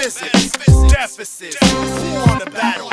Metaphysics, Defisis, on the battle.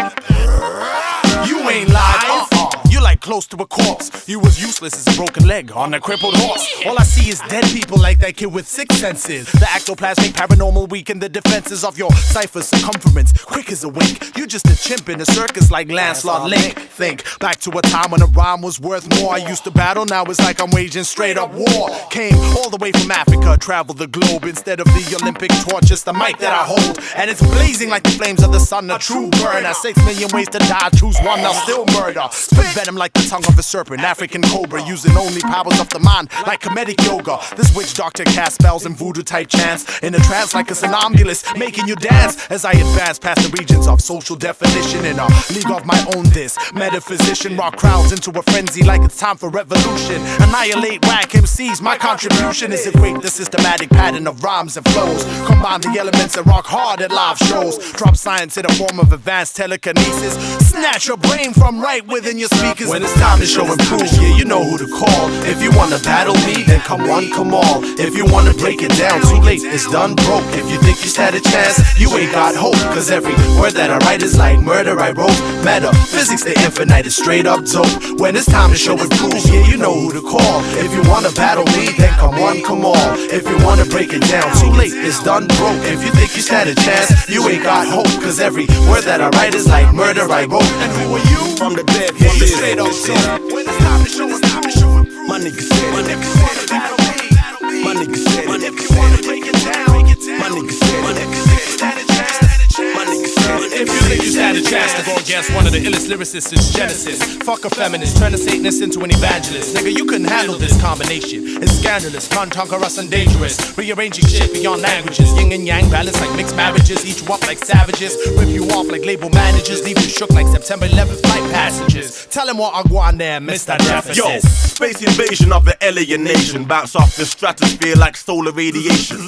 You ain't live, you like close to a corpse. You was useless as a broken leg on a crippled horse. All I see is dead people like that kid with six senses. The ectoplasmic paranormal weaken the defenses of your cipher circumference. Quick as a wink, you just a chimp in a circus like Lancelot Link. Think back to a time when a rhyme was worth more. I used to battle, now it's like I'm waging straight up war. Came all the way from Africa, traveled the globe instead of the Olympic torch. Just the mic that I hold, and it's blazing like the flames of the sun. A true burner, 6 million ways to die, choose one, I'll still murder. Spit venom like the tongue of a serpent, African cobra, using only powers of the mind like comedic yoga. This witch doctor cast spells and voodoo type chants in a trance like a somnambulist, making you dance as I advance past the regions of social definition in a league of my own. This metaphysician rock crowds into a frenzy like it's time for revolution. Annihilate whack MCs, my contribution is equate the systematic pattern of rhymes and flows. Combine the elements and rock hard at live shows. Drop science in a form of advanced telekinesis. Snatch your brain from right within your speakers. When it's time to show and prove, yeah, you know who to call. If you wanna battle me, then come one, come all. If you wanna break it down, too late, it's done broke. If you think you stand a chance, you ain't got hope. Cause every word that I write is like murder I wrote. Metaphysics, the infinite is straight up dope. When it's time to show and prove, yeah, you know who to call. If you wanna battle me, then come one, come all. If you wanna break it down, too late, it's done broke. If you think you stand a chance, you ain't got hope. Cause every word that I write is like murder I wrote. And who are you? From the dead, from the straight up dope. When it's time to show and prove, my nigga said, my nigga said, battle me. My nigga said, my nigga said, wanna break it down. My nigga said, my nigga said, stand a chance. My nigga said, if you think you stand a chance to go against one of the illest lyricists since Genesis, fuck a feminist, turn a Satanist into an evangelist. Nigga, you couldn't handle this combination. It's scandalous, cantankerous and dangerous. Rearranging shit beyond languages. Yin and yang balance like mixed marriages. Each one like savages. Rip you off like label managers. Leave you shook like September 11th flight passengers. Tell him what I want there, Mr. Defisis. Yo, space invasion of the alien nation. Bounce off the stratosphere like solar radiation.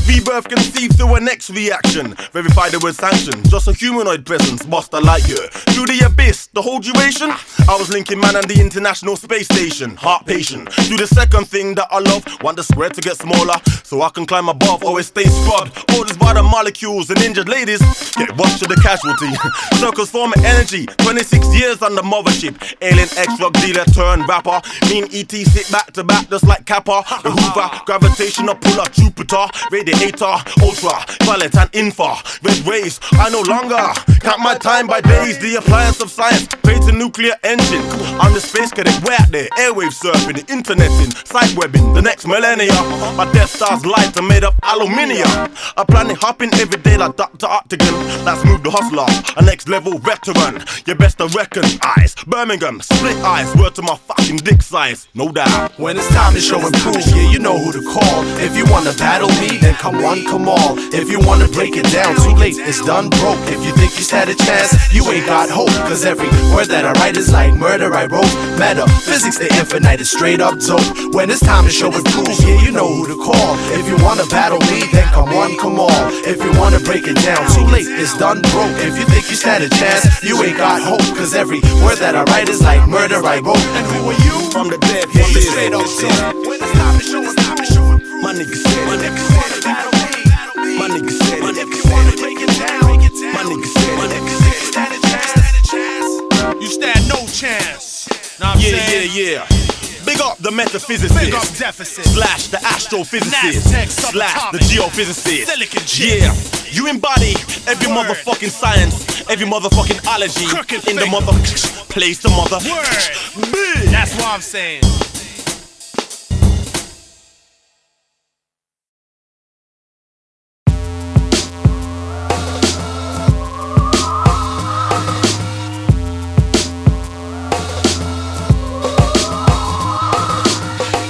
Rebirth conceived through a next reaction. Verified it with sanction. Just a humanoid presence, Buster Lightyear. Through the abyss, the whole duration. I was linking man and the International Space Station. Heart patient. Do the second thing that I love. Want the square to get smaller, so I can climb above. Always stay scrubbed. Orders by the molecules and injured ladies get rushed to the casualty. Circles form energy. 26 years on the mothership. Alien ex-drug dealer turned rapper. Mean ET sit back to back just like Kappa. The Hoover, gravitational pull up Jupiter. Radiator, ultra, violet and infra. Red rays, I no longer count my time by days. The appliance of science creates a nuclear engine. On the space cadet, way out there, airwave surfing, the interneting, side webbing, the next millennia. My Death Star's lights are made of aluminium. A planet hopping every day like Dr. Octagon. That's Move the Hustler, a next level veteran. You best to reckon, eyes, Birmingham, split eyes, word to my fucking dick size, no doubt. When it's time to show and prove, yeah, you know who to call. If you wanna battle me, then come one, come all. If you wanna break it down, too late, it's done broke. If you think you stand a chance, you ain't got hope. Cause every word that I write is like murder I wrote. Metaphysics, the infinite is straight up dope. When it's time to show and prove, yeah, you know who to call. If you wanna battle me, then come one, come all. If you wanna break it down, too late, it's done broke. If you think you stand a chance, you ain't got hope. Cause every word that I write is like murder I wrote. And who are you? From the dead, from the straight up dope. When it's time to show and prove, my nigga said, my nigga said, battle me. My nigga said, my nigga wanna break it down. My nigga said, my nigga said, stand a chance. You stand no chance. Know what I'm saying? Yeah. Big up the metaphysicist. Big up Defisis. Slash the astrophysicist. Slash the geophysicist. Silicon yeah. You embody every motherfucking science, every motherfucking ology. Crooked in the finger. mother place the mother. Word. That's what I'm saying.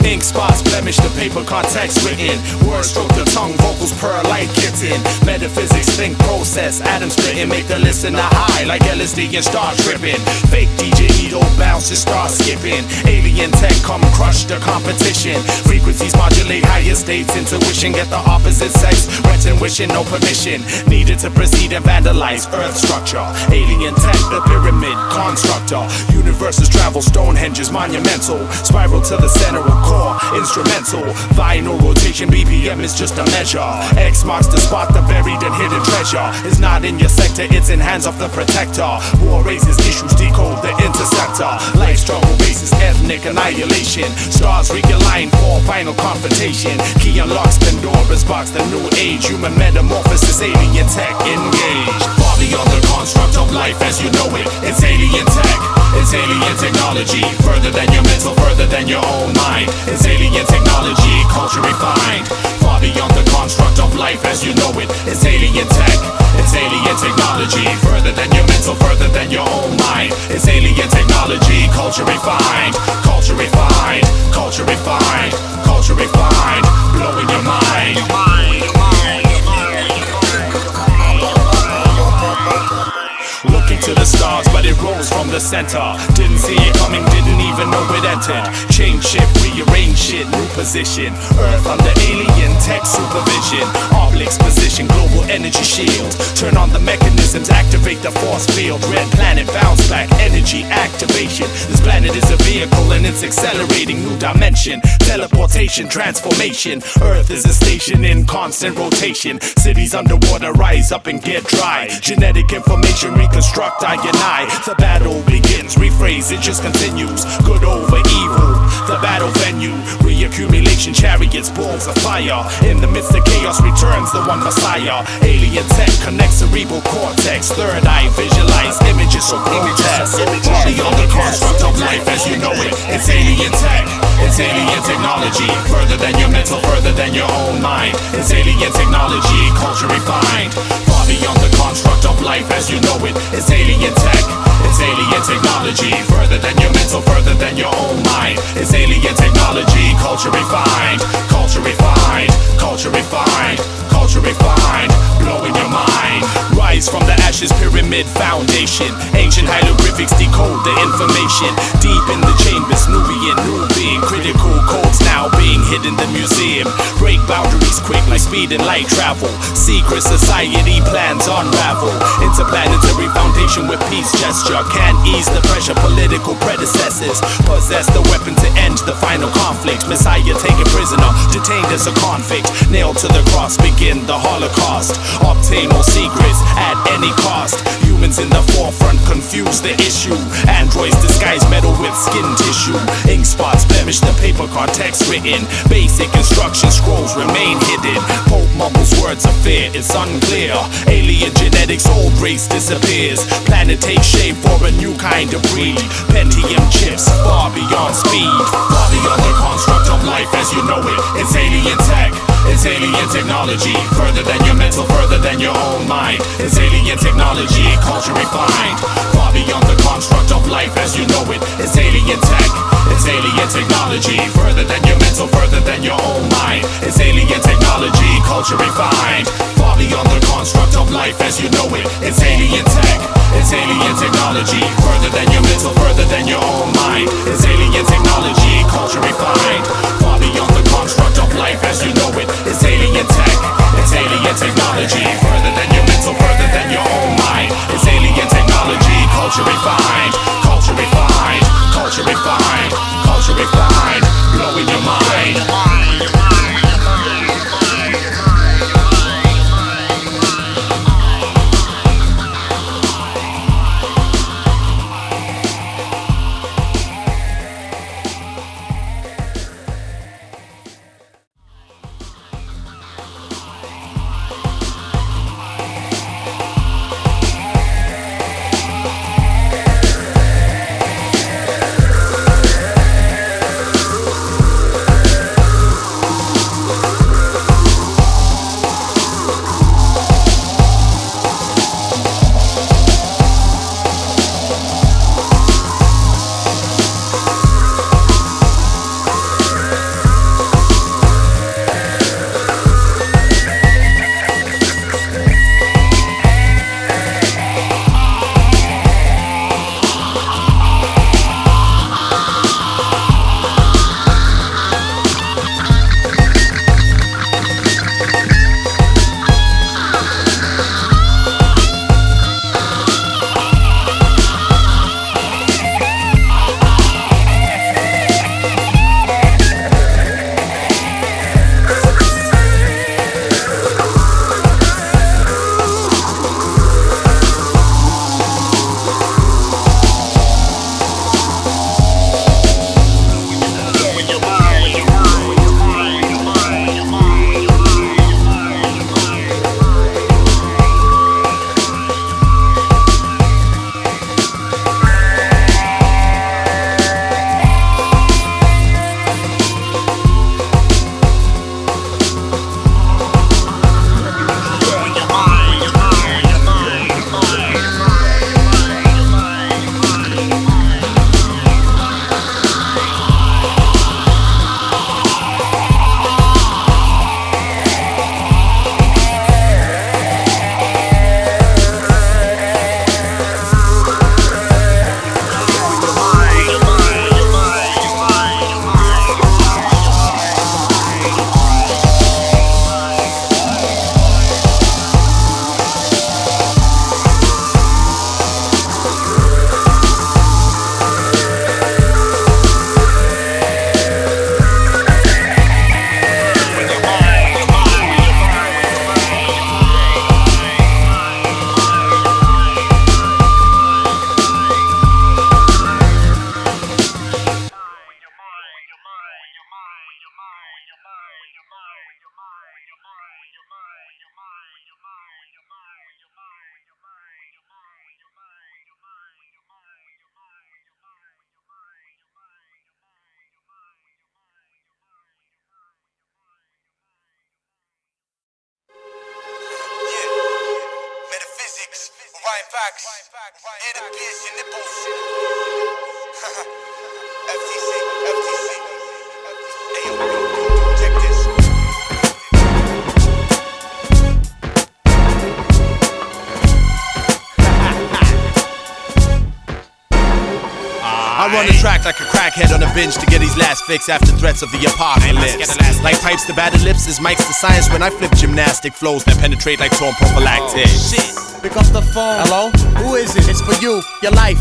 Ink spots blemish the paper, context written. Words stroke the tongue, vocals purr like kitten. Metaphysics, think, process, atoms splitting. Make the listener high like LSD and start tripping. Fake DJ Edo bounce and start skipping. Alien tech come crush the competition. Frequencies modulate higher states. Intuition get the opposite sex. Wet and wishing no permission. Needed to proceed and vandalize earth structure. Alien tech, the pyramid constructor. Universes travel, Stonehenge's monumental. Spiral to the center of core. instrumental. Vinyl rotation, BPM is just a measure. X marks the spot, the buried and hidden treasure is not in your sector, it's in hands of the protector. War raises issues, decode the interceptor. Life struggle basis, ethnic annihilation. Stars realign for final confrontation. Key unlocks Pandora's box, the new age. Human metamorphosis, alien tech engaged. Far beyond the construct of life as you know it. It's alien tech, it's alien technology. Further than your mental, further than your own mind. It's alien technology, culture refined. Far beyond the construct of life as you know it. It's alien tech, it's alien technology. Further than your mental, further than your own mind. It's alien technology, culture refined. Culture refined, culture refined, culture refined. Blowing your mind. Looking to the stars, but it rose from the center. Didn't see it coming, didn't even know it entered. Change shift, rearrange shit, new position. Earth under alien tech supervision. Obliques position, global energy shield. Turn on the mechanisms, activate the force field. Red planet bounce back, energy activation. This planet is a vehicle and it's accelerating. New dimension, teleportation, transformation. Earth is a station in constant rotation. Cities underwater rise up and get dry. Genetic information reconstruct I and I. The battle begins, rephrase it just continues. Good over evil, the battle venue. Reaccumulation, chariots, balls of fire. In the midst of chaos returns the one Messiah. Alien tech connects cerebral cortex. Third eye visualize images so grotesque. Beyond the construct of life as you know it. It's alien tech, it's alien technology. Further than your mental, further than your own mind. It's alien technology, culture refined. Far beyond the construct of life as you know it. It's alien tech, it's alien technology. Further than your mental, further than your own mind. It's alien technology, culture refined. Culture refined, culture refined, culture refined. Blowing your mind. Rise from the ashes, pyramid foundation. Ancient hieroglyphics decode the information. Deep in the chambers, Nubian, new being. Critical codes now being hidden in the museum. Break boundaries quick like speed and light travel. Secret society plans unravel. Interplanetary foundation with peace gesture. Can't ease the pressure, political predecessors possess the weapon to end the final conflict. Messiah taken prisoner, detained as a convict. Nailed to the cross, begin the Holocaust. Obtain all secrets at any cost. Humans in the forefront confuse the issue. Androids disguise metal with skin tissue. Ink spots blemish the paper card text written. Basic instruction scrolls remain hidden. Pope mumbles words of fear, it's unclear. Alien genetics, old race disappears. Planet takes shape for a new kind of breed. Pentium chips, far beyond speed. Far beyond the construct of life as you know it. It's alien tech, it's alien technology. Further than your mental, further than your own mind. It's alien technology, culture refined. Far beyond the construct of life as you know it. It's alien tech, it's alien technology. Further than your mental, further than your own mind. It's alien technology, culture refined. Far beyond the construct of life as you know it. It's alien tech, it's alien technology. Further than your mental, further than your own mind. It's alien technology, culture refined. Far beyond the construct of life as you know it. It's alien tech, it's alien technology. Further than your mental, further than your own mind. It's alien technology, culture refined. Culture refined, culture refined, culture refined. Blowing your mind. Metaphysics, Orion facts, it appears your nipples. FTC. Hey yo, check this. I run the track like a crackhead on a binge to get his last fix after threats of the apocalypse. Like pipes to battle lips, is mics to science when I flip gymnastic flows that penetrate like torn prophylactics. Shit. Pick up the phone. Hello? Who is it? It's for you. Your life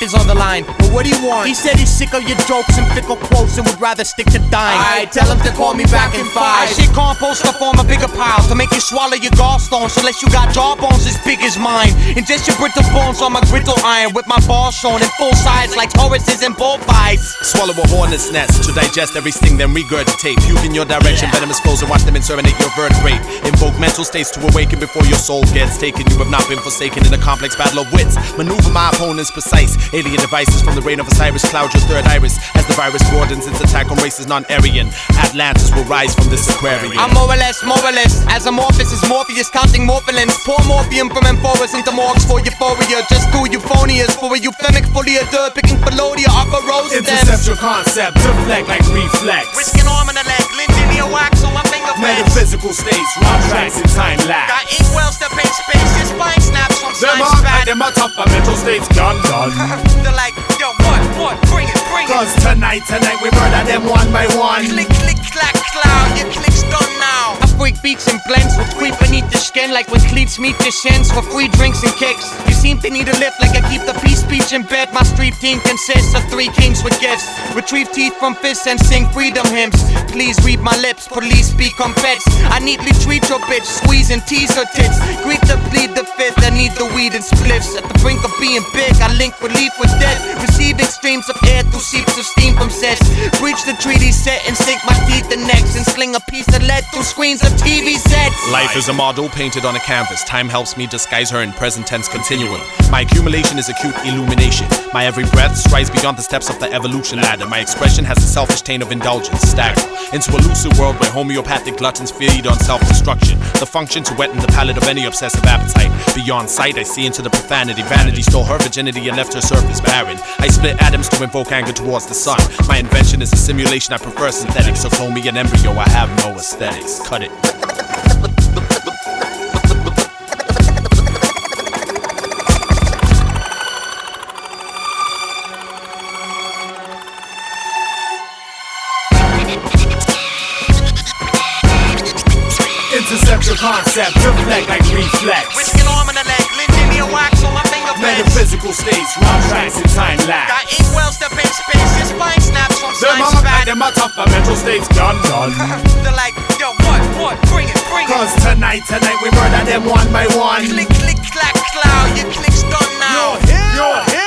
is on the line. But what do you want? He said he's sick of your jokes and fickle quotes and would rather stick to dying. Alright, tell him to call me back in 5. Shit, compost to form a bigger pile to make you swallow your gallstones unless you got jawbones as big as mine. And just your brittle bones on my griddle iron with my ball shown in full size like Tauruses and bullfights. Swallow a hornet's nest to digest every sting, then regurgitate. Puke in your direction, venomous flows and watch them inseminate your vertebrae. Invoke mental states to awaken before your soul gets taken. You have not been forsaken in a complex battle of wits. Maneuver my opponent's precise. Alien devices from the reign of Osiris cloud your third iris. As the virus broadens its attack on races non-Aryan, Atlantis will rise from this aquarium. I'm more or less, as amorphous as Morpheus counting morphilins. Pour morphium from amphoras into morgues for euphoria. Just do euphonias for a euphemic fully dirt picking Pelodia off a rose stem. Intercept your concept, deflect like reflex. Risking arm and a leg, linear wax on my finger bends. Metaphysical states, run tracks in time lapse. Got inkwells that paint space, his spine snaps from Them science hard fat. like them a tough, but mental states done. They're like, yo, what, bring it. Cause tonight we murder them one by one. Click, clack, cloud, your click's done now. I freak beats and blends with creep beneath the skin like when cleats meet the shins for free drinks and kicks. You seem to need a lift like I keep the peace speech in bed. My street team consists of 3 kings with gifts. Retrieve teeth from fists and sing freedom hymns. Please read my lips, police become pets. I neatly treat your bitch, squeeze and tease her tits. Greet the bleed the fifth, I need the weed and spliffs. At the brink of being big, I link relief with death. Receiving streams of air through seeps of steam from sets. Breach the treaty set and sink my teeth in necks. And sling a piece of lead through screens of TV sets. Life is a model painted on a canvas. Time helps me disguise her in present tense continuum. My accumulation is acute illumination. My every breath strides beyond the steps of the evolution ladder. My expression has a selfish taint of indulgence. Stagger into a lucid world where homeopathic gluttons feed on self-destruction. The function to weten the palate of any obsessive appetite. Beyond sight, I see into the profanity. Vanity stole her virginity and left her surface barren. I split atoms to invoke anger towards the sun. My invention is a simulation, I prefer synthetic. So clone me an embryo, I have no aesthetics. Cut it. Intercept your concept, deflect like reflex. Risking arm and a leg, linear wax on my finger bends. Metaphysical states, run tracks in time lapse. Got inkwells that paint space, his spine snaps from Them science hard like fat. them a tough, but mental states done. They're like, yo, what, bring it. Cause tonight we murder them one by one. Click, clack, cloud, your click's done now. You're here.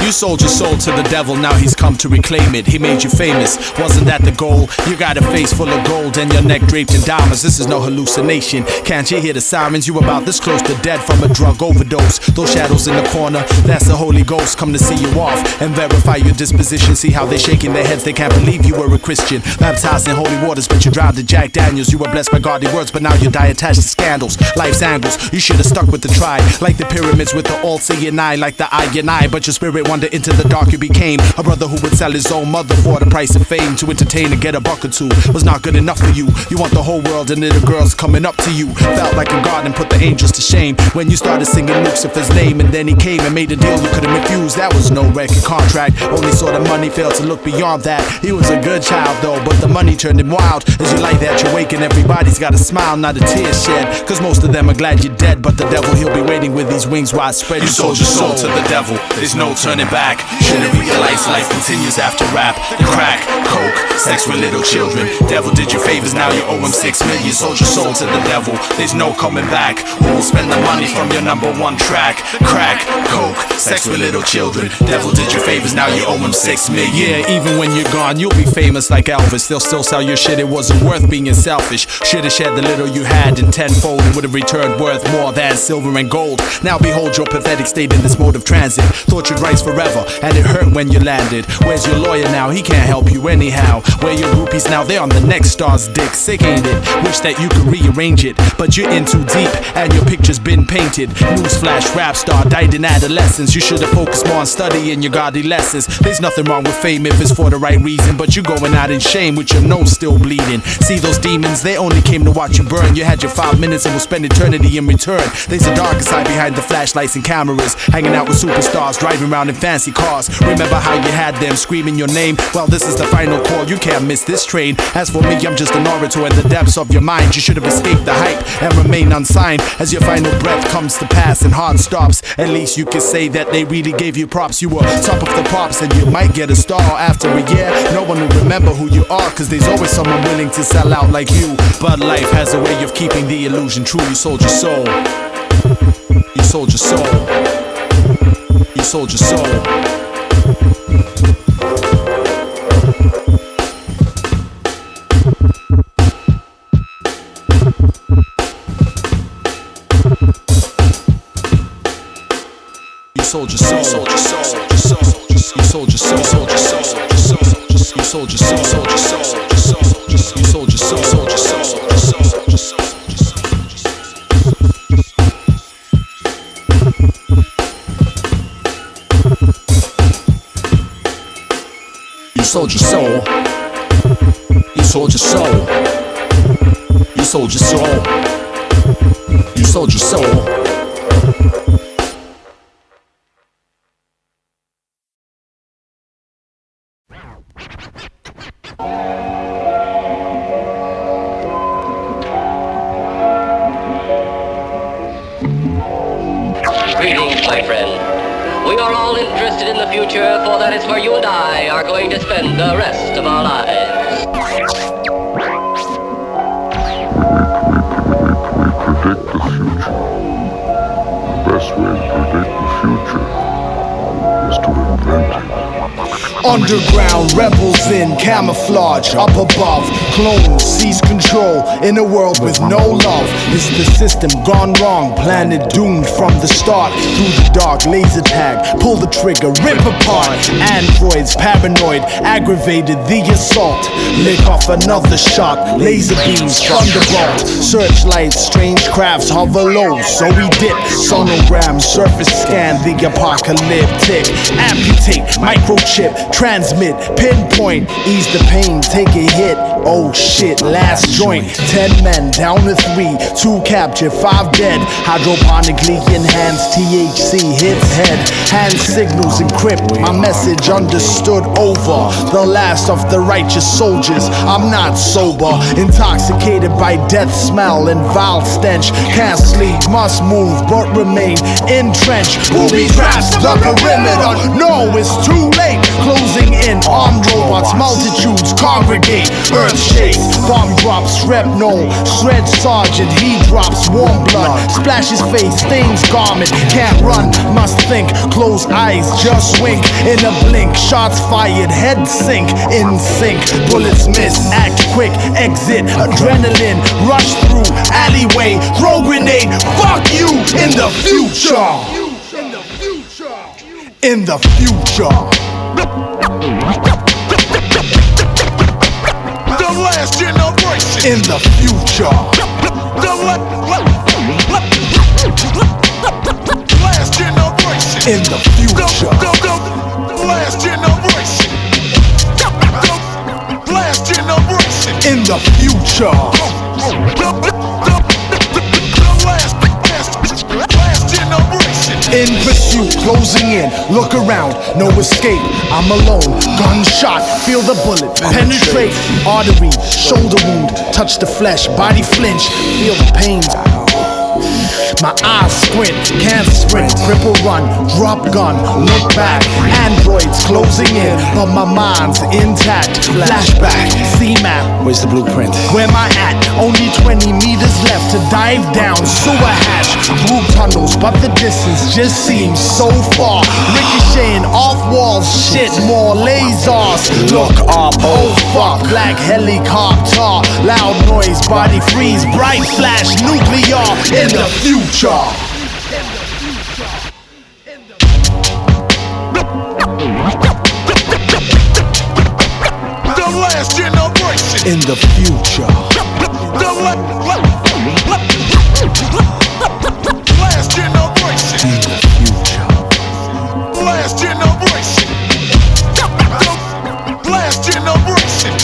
You sold your soul to the devil, now he's come to reclaim it. He made you famous, wasn't that the goal? You got a face full of gold and your neck draped in diamonds. This is no hallucination. Can't you hear the sirens? You about this close to dead from a drug overdose. Those shadows in the corner, that's the Holy Ghost come to see you off and verify your disposition. See how they shaking their heads, they can't believe you were a Christian. Baptized in holy waters, but you drowned in Jack Daniels. You were blessed by godly words, but now you die attached to scandals. Life's angles, you should have stuck with the tribe. Like the pyramids with the all-seeing eye, like the eye and eye, but your spirit wanted wander into the dark you became. A brother who would sell his own mother for the price of fame. To entertain and get a buck or two was not good enough for you. You want the whole world and little girls coming up to you. Felt like a god and put the angels to shame when you started singing Lucifer's name. And then he came and made a deal you couldn't refuse. That was no record contract, only saw the money, failed to look beyond that. He was a good child though, but the money turned him wild. As you like that you're waking, everybody's got a smile, not a tear shed, cause most of them are glad you're dead. But the devil, he'll be waiting with these wings wide spread. You sold your soul to the devil, there's no turning back. Should've realized life continues after rap. The crack, coke, sex with little children. Devil did you favors, now you owe him 6 million. You sold your soul to the devil, there's no coming back. Who will spend the money from your #1 track? Crack, coke, sex with little children. Devil did you favors, now you owe him 6 million. Yeah, even when you're gone, you'll be famous like Elvis. They'll still sell your shit, it wasn't worth being selfish. Should've shared the little you had in tenfold, it would've returned worth more than silver and gold. Now behold your pathetic state in this mode of transit. Thought you'd rise forever, and it hurt when you landed. Where's your lawyer now? He can't help you anyhow. Where your groupies now? They're on the next star's dick. Sick, ain't it? Wish that you could rearrange it, but you're in too deep, and your picture's been painted. Newsflash, rap star, died in adolescence. You should've focused more on studying your godly lessons. There's nothing wrong with fame if it's for the right reason, but you going out in shame with your nose still bleeding. See those demons? They only came to watch you burn. You had your 5 minutes and will spend eternity in return. There's a darker side behind the flashlights and cameras, hanging out with superstars, driving around in fancy cars. Remember how you had them screaming your name? Well, this is the final call, you can't miss this train. As for me, I'm just an orator in the depths of your mind. You should have escaped the hype and remain unsigned. As your final breath comes to pass and heart stops, at least you can say that they really gave you props. You were top of the pops and you might get a star. After a year, no one will remember who you are, cause there's always someone willing to sell out like you. But life has a way of keeping the illusion true. You sold your soul. You sold your soul. You sold your soul. You sold your soul. You sold your soul. You sold your soul. You sold your soul. You sold your soul. You sold your soul. You sold your soul. You sold your soul. You sold your soul. You sold your soul. You sold your soul. Greetings, my friend. We are all interested in the future, for that is where you and I are going to spend the rest of our lives. Predict the future. The best way to predict the future is to invent it. Underground rebels in camouflage, up above, clones seize control in a world with no love. Is the system gone wrong? Planet doomed from the start. Through the dark, laser tag, pull the trigger, rip apart. Androids paranoid, aggravated the assault. Lick off another shot, laser beams, thunderbolt. Searchlights, strange crafts hover low, so we dip. Sonograms, surface scan, the apocalyptic. Amputate, microchip, transmit, pinpoint, ease the pain, take a hit. Oh shit, last joint. 10 men down to 3, 2 captured, 5 dead. Hydroponically enhanced, THC hits head. Hand signals encrypt, my message understood over. The last of the righteous soldiers, I'm not sober. Intoxicated by death smell and vile stench. Can't sleep, must move, but remain entrenched. Booby traps the perimeter, no it's too late. Closing in, armed robots, multitudes congregate. Earth shakes, bomb drops, shrapnel, shred sergeant, he drops warm blood, splashes face, stains garment. Can't run, must think, close eyes, just wink. In a blink, shots fired, head sink, in sync. Bullets miss, act quick, exit, adrenaline, rush through, alleyway, throw grenade. Fuck you in the future. In the future. The last generation. In the future. The last generation. In the future. in the future. In pursuit, closing in, look around, no escape, I'm alone, gunshot, feel the bullet, penetrate, artery, shoulder wound, touch the flesh, body flinch, feel the pain. My eyes squint, can't sprint, cripple run, drop gun, look back, androids closing in, but my mind's intact. Flashback, C-map, where's the blueprint? Where am I at? Only 20 meters left to dive down, sewer hatch, through tunnels, but the distance just seems so far. Ricocheting off walls, shit, more lasers. Look up, oh fuck, black helicopter, loud noise, body freeze, bright flash, nuclear in the future. The last generation. In the future. The last generation. In the future. Last generation. Last generation.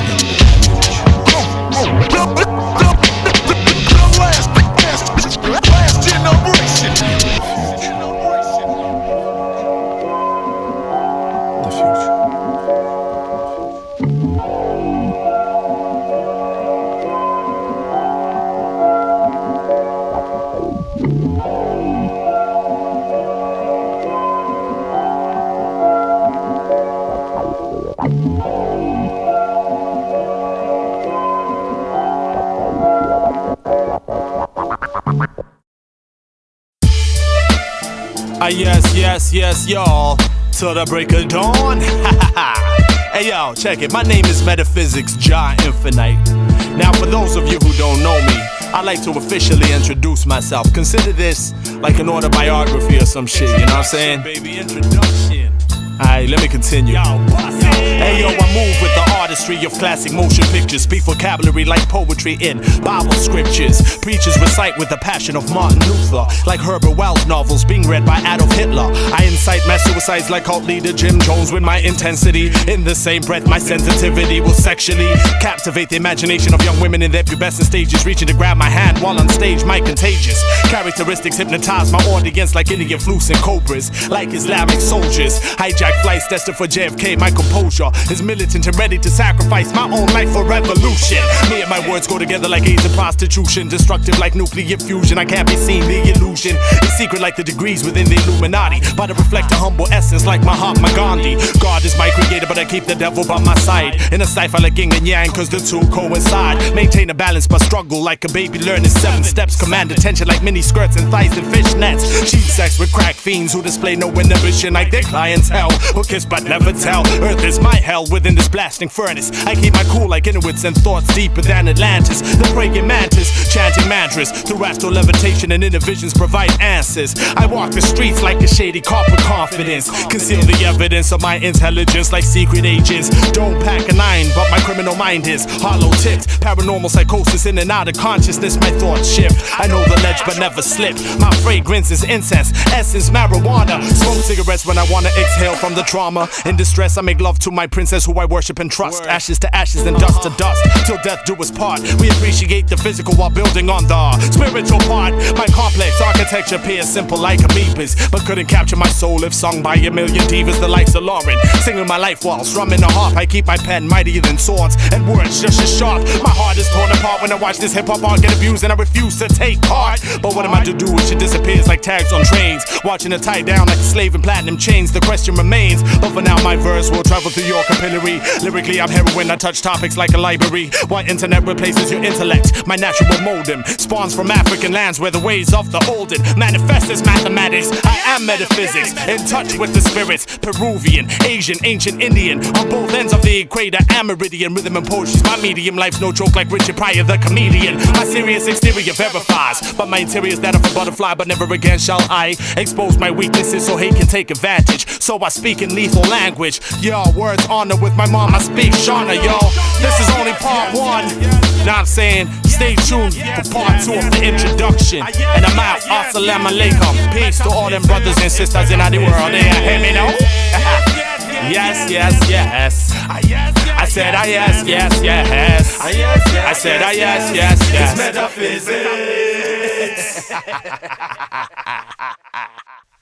Yes, y'all. Till the break of dawn. Hey, yo, check it. My name is Metaphysics, Jah Infinite. Now, for those of you who don't know me, I like to officially introduce myself. Consider this like an autobiography or some shit, you know what I'm saying? Baby, introduction. Alright, let me continue. Hey yo, I move with the artistry of classic motion pictures. Speak vocabulary like poetry in Bible scriptures. Preachers recite with the passion of Martin Luther, like Herbert Wells novels being read by Adolf Hitler. I incite mass suicides like cult leader Jim Jones with my intensity. In the same breath, my sensitivity will sexually captivate the imagination of young women in their pubescent stages, reaching to grab my hand while on stage. My contagious characteristics hypnotize my audience like Indian flutes and cobras, like Islamic soldiers. Hijack flights destined for JFK. My composure is militant and ready to sacrifice my own life for revolution. Me and my words go together like AIDS and prostitution, destructive like nuclear fusion. I can't be seen, the illusion is secret like the degrees within the Illuminati, but I reflect a humble essence like Mahatma Gandhi. God is my creator, but I keep the devil by my side. In a cipher like yin and yang, cause the two coincide. Maintain a balance but struggle like a baby learning 7 steps. Command attention like mini skirts and thighs and fishnets. Cheap sex with crack fiends who display no inhibition like their clientele, who kiss but never tell. Earth is my hell within this blasting furnace. I keep my cool like Inuits and thoughts deeper than Atlantis. The praying mantis, chanting mantras through astral levitation and inner visions provide answers. I walk the streets like a shady cop with confidence. Conceal the evidence of my intelligence like secret agents. Don't pack a 9, but my criminal mind is hollow tipped. Paranormal psychosis in and out of consciousness, my thoughts shift. I know the ledge but never slip. My fragrance is incense, essence marijuana. Smoke cigarettes when I wanna exhale from the trauma. In distress I make love to my princess who I worship and trust. Ashes to ashes and dust to dust, till death do us part. We appreciate the physical while building on the spiritual part. My complex architecture appears simple like amoebas, but couldn't capture my soul if sung by a million divas the likes of Lauren. Singing my life while strumming a harp. I keep my pen mightier than swords and words just as sharp. My heart is torn apart when I watch this hip-hop art get abused and I refuse to take part. But what am I to do when she disappears like tags on trains? Watching her tie down like a slave in platinum chains. The question remains, but for now my verse will travel through your capillary. Lyrically I'm heroin, I touch topics like a library. While internet replaces your intellect, my natural modem spawns from African lands where the ways of the olden manifest as mathematics. I am metaphysics, in touch with the spirits. Peruvian, Asian, ancient Indian, on both ends of the equator, and meridian. Rhythm and poetry's my medium, life's no joke like Richard Pryor the comedian. My serious exterior verifies, but my interior's that of a butterfly. But never again shall I expose my weaknesses so hate can take advantage. So I speak in lethal language. Yo, words honor with my mom, I speak Shauna, yo. This is only part 1. Now I'm saying, stay tuned for part 2 of the introduction. And I'm out. Assalamu alaikum. Peace to all them brothers and sisters in the world. They hear me now? Yes, yes, yes. I said I yes, yes, yes. I said I yes, yes, yes. Metaphysics.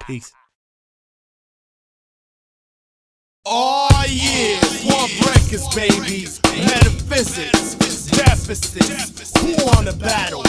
Peace. Oh yeah, one breakers, baby. Metaphysics, Defisis. Who on the battle?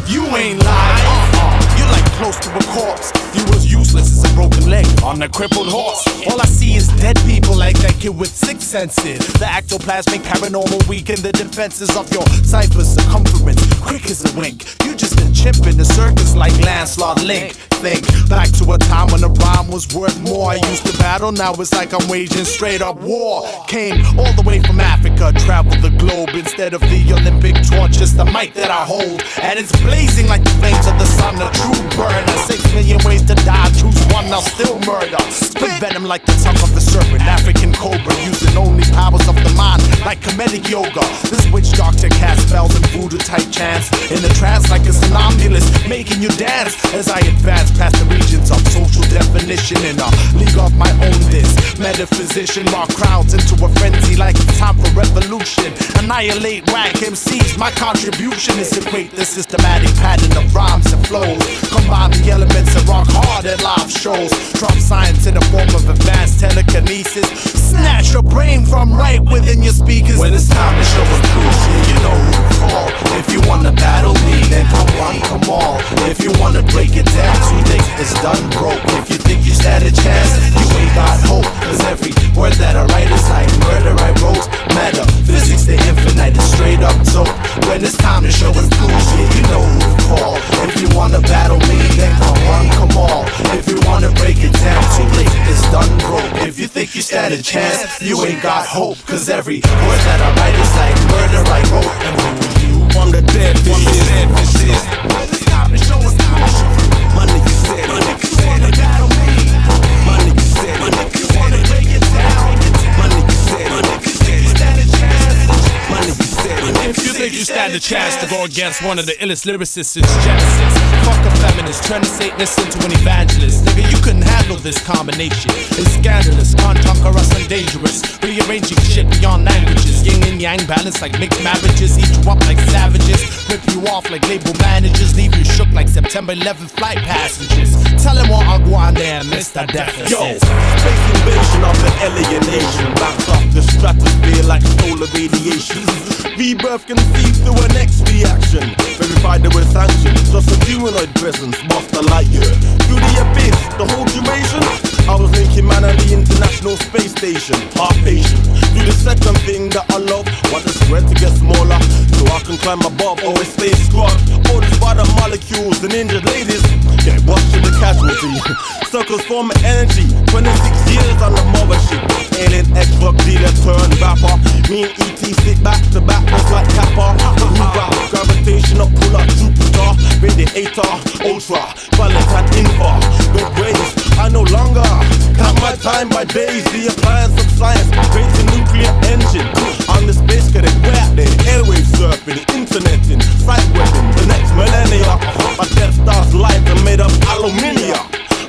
You ain't lying. You're like close to a corpse. You was useless as a broken leg on a crippled horse. All I see is dead people like that kid with six senses. The ectoplasmic paranormal weaken the defenses of your cipher circumference. Quick as a wink. You just a chimp in the circus like Lancelot Link. Think back to a time when a rhyme was worth more. I used to battle, now it's like I'm waging straight up war. Came all the way from Africa, traveled the globe instead of the Olympic torch. It's the mic that I hold, and it's blazing like the flames of the sun. A true burner, 6 million ways to die. Choose one, I'll still murder. Spit venom like the tongue of the serpent, African cobra, using only powers of the mind like comedic yoga. This witch doctor casts spells and voodoo type chants in a trance like a somnambulist, making you dance as I advance past the regions of social definition in a league of my own. This metaphysician rock crowds into a frenzy like it's time for revolution. Annihilate whack MCs. My contribution is to create the systematic pattern of rhymes and flows. Combine the elements and rock hard at live shows. Drop science in the form of advanced telekinesis. Snatch your brain from right within your speakers. When it's time to show and prove, you know who to call. If you wanna battle me, then come one, come all. If you wanna break it down, too late, it's done broke. If you think you stand a chance, you ain't got hope. Cause every word that I write is like murder I wrote. Metaphysics, the infinite is straight up dope. When it's time to show and prove, you know who to call. If you wanna battle me, then come one, come all. If you wanna break it down, too late, it's done broke. If you think you stand a chance, you ain't got hope. Cause every word that I write is like murder I wrote. And who are you? I'm the Defis. It's time to show and prove. My nigga said, my nigga said, Battle me. my nigga said, my nigga You wanna said, break it down. my nigga said, my nigga said, Stand a chance. my nigga said, If you think you stand a chance to go against one of the illest lyricists since Genesis, fuck a feminist, turn a Satanist into an evangelist. Nigga, you couldn't handle this combination. It's scandalous, cantankerous and dangerous. Rearranging shit beyond languages. Yin and yang balance like mixed marriages. Eat you up like savages. Rip you off like label managers. Leave you shook like September 11th flight passengers. Tell him what I go on there, Mr. Defisis. yo, space invasion of the alienation. Bounce off the stratosphere like solar radiation. Rebirth conceived through an X-reaction. Verified there were sanctions. Just a humanoid presence, master light year. Through the abyss, the whole duration. I was linking man and the International Space Station. Half patient. Do the second thing that I love. Want the spread to get smaller, so I can climb above. Always stay squad. Orders by the molecules and injured ladies. Get washed in the casualty. Circles form energy. 26 years on the mothership. Alien X-Rock dealer turned rapper. Me and E.T. sit back to back just like Kappa. Move out, gravitational pull up Jupiter. Radiator, ultra, Valentine infra. Red waves, I no longer count my time by days. The appliance of science creates a nuclear engine. On the space cadet, we're out there. Airwave surfing, interneting, side webbing. The next millennia, my Death Star's light are made of aluminium.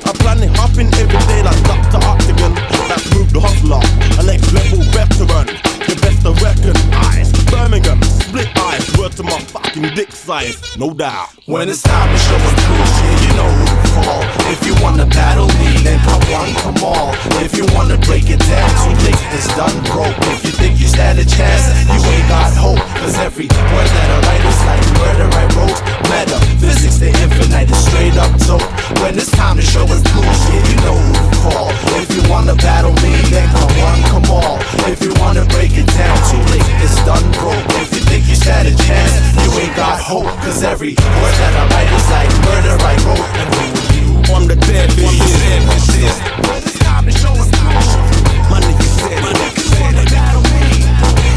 I'm planning hopping every day like Dr. Octagon. That's Move the Hustler, a next level veteran. The best I reckon, eyes, Birmingham, split eyes. Word to my fucking dick size, no doubt. When it's time to show and prove, you know who to call. If you wanna battle me, then come one, come all. If you wanna break it down, too late, it's done broke. If you think you stand a chance, you ain't got hope. Cause every word that I write is like murder I wrote. Metaphysics, the infinite is straight up dope. When it's time to show and prove, you know who to call. If you wanna battle me, then come one, come all. If you wanna break it down, too late, it's done broke. If you think you stand a chance, you ain't got hope. Cause every word that I write is like murder I wrote. And who are you? I'm the Defis. When it's time to show and prove, My nigga said, my nigga you wanna said, battle me,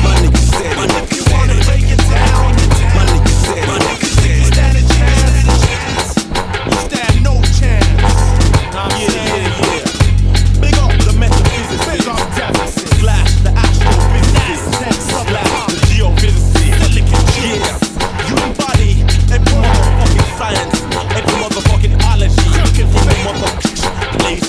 my nigga said, my nigga you wanna said, break it down, my nigga said, my nigga said. stand a chance, you stand no chance. Yeah. Big up the metaphysics. Big up Defisis. Slash the astrophysicists. Slash the geophysicists. Yeah. You embody every motherfucking science, every motherfucking ology, every motherfucking place.